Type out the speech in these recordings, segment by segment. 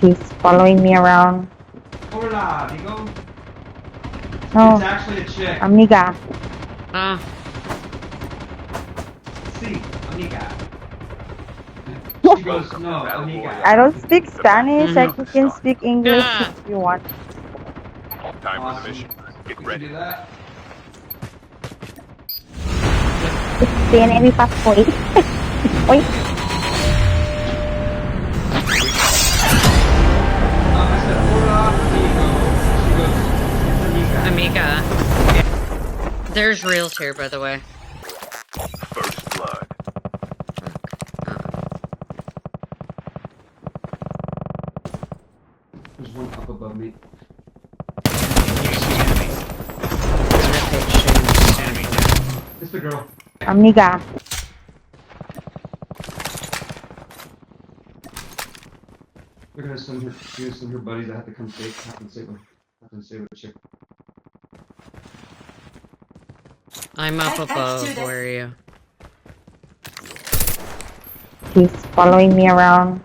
He's following me around. Hola, Amigo. No, It's actually a chick. Amiga. See, Amiga. She goes, no, Amiga. I don't speak Spanish. I can speak English if you want. Time for the mission. Get We can ready. do that. Tiene mi passport. Uy. I said, hola, Amigo. She goes, it's Amiga. Amiga. There's reels here, by the way. First blood. There's one up above me. It's the girl. Amiga. They're gonna send her. She's gonna send her buddies that have to come save. Have to save a chick. I'm up above. Where are you? He's following me around.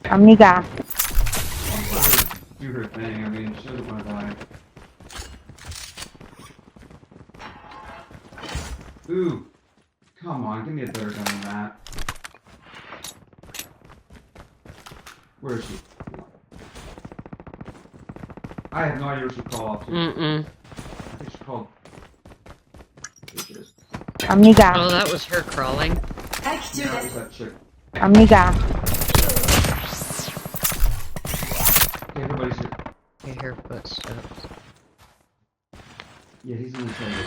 Amiga. Do her thing. I mean, she doesn't want to die. Ooh, come on, give me a better gun than that. Where is she? I have no idea what she called. I think she called. There she is. Amiga. Oh, that was her crawling. That was that chick. Amiga. Okay, everybody's here. I hear footsteps. Yeah, he's in the toilet.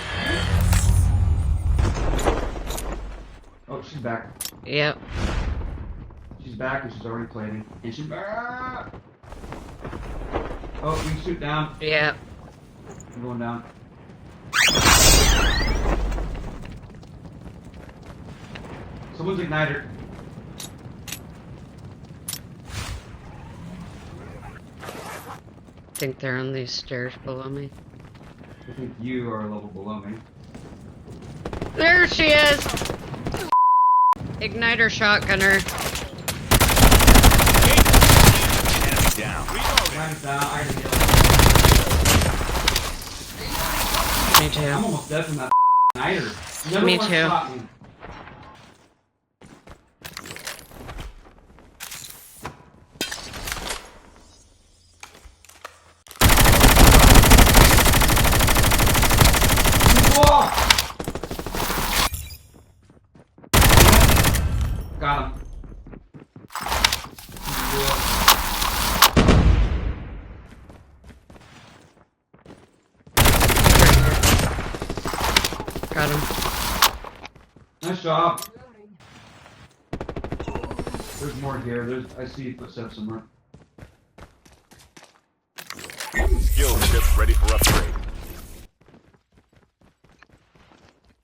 Oh, she's back. Yep. She's back and she's already plating. And she's back! Oh, we can shoot down. Yep. I'm going down. Someone's igniter. I think they're on these stairs below me. I think you are a level below me. There she is! Igniter shotgunner. Enemy down. Mine's down. I gotta heal. Me too. I'm almost dead from that igniter. Never Me once too. shot me. Whoa! Got him. Got him. Nice job. There's more here. I see footsteps somewhere. Skill chip ready for upgrade.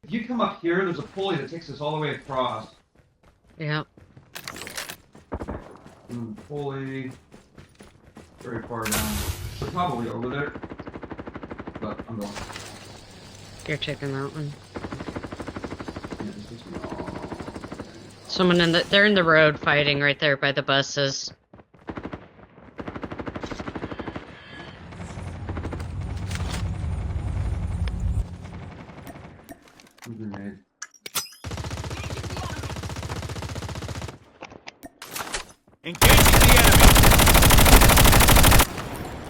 If you come up here, there's a pulley that takes us all the way across. Yep. Pulley very far down. We're probably over there. But I'm going. You're taking that one. Yeah, this takes me all the way. Someone they're in the road fighting right there by the buses. Grenade. Engaging the enemy.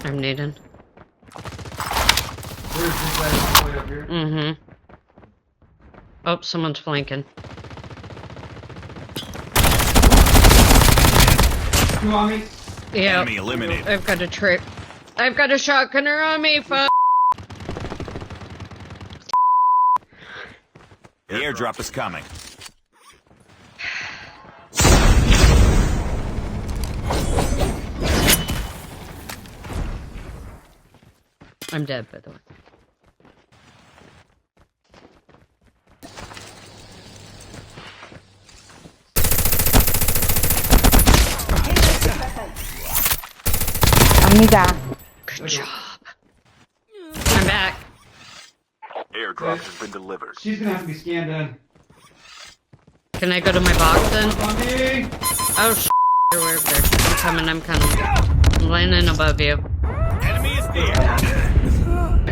I'm needing. There's this guy all the way up here. Oh, someone's flanking. Two on me. Yeah. Enemy eliminated. I've got a trick. I've got a shotgunner on me, fuck. The airdrop is coming. I'm dead, by the way. Amiga. Good job. I'm back. Airdrop has been delivered. She's gonna have to be scanned in. Can I go to my box then? On me! Oh, you're where there. I'm coming. I'm landing above you. Enemy is near.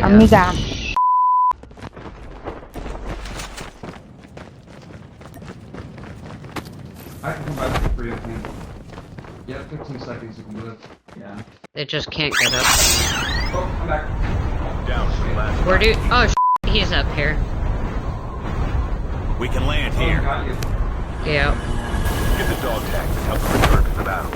Amiga. I can come back for free, I think. Yeah, 15 seconds you can do it. Yeah. They just can't get up. Oh, I'm back. Down to the last. Where do? Oh, he's up here. We can land Oh, here. got you. Yeah. Get the dog tags and help them return to the battle.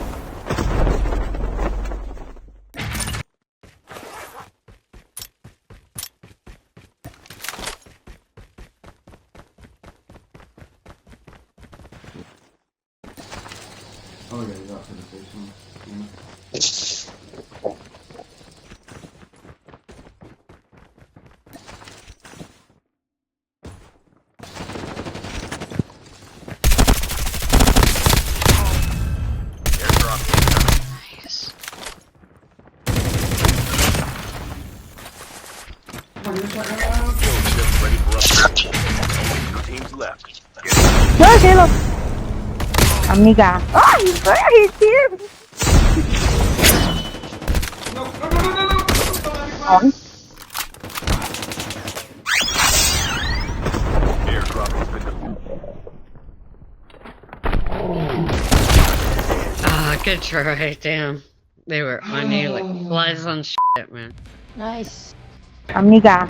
Oh yeah, you got to the station. Airdrop. Nice. Skill ship ready for upgrade. Only 2 teams left. No, Halo. Amiga. Oh, he's there. He's here. No, no, no, no, no, no! On. Airdrop has been delivered. Ah, good try. Damn. They were on you like flies on shit, man. Amiga.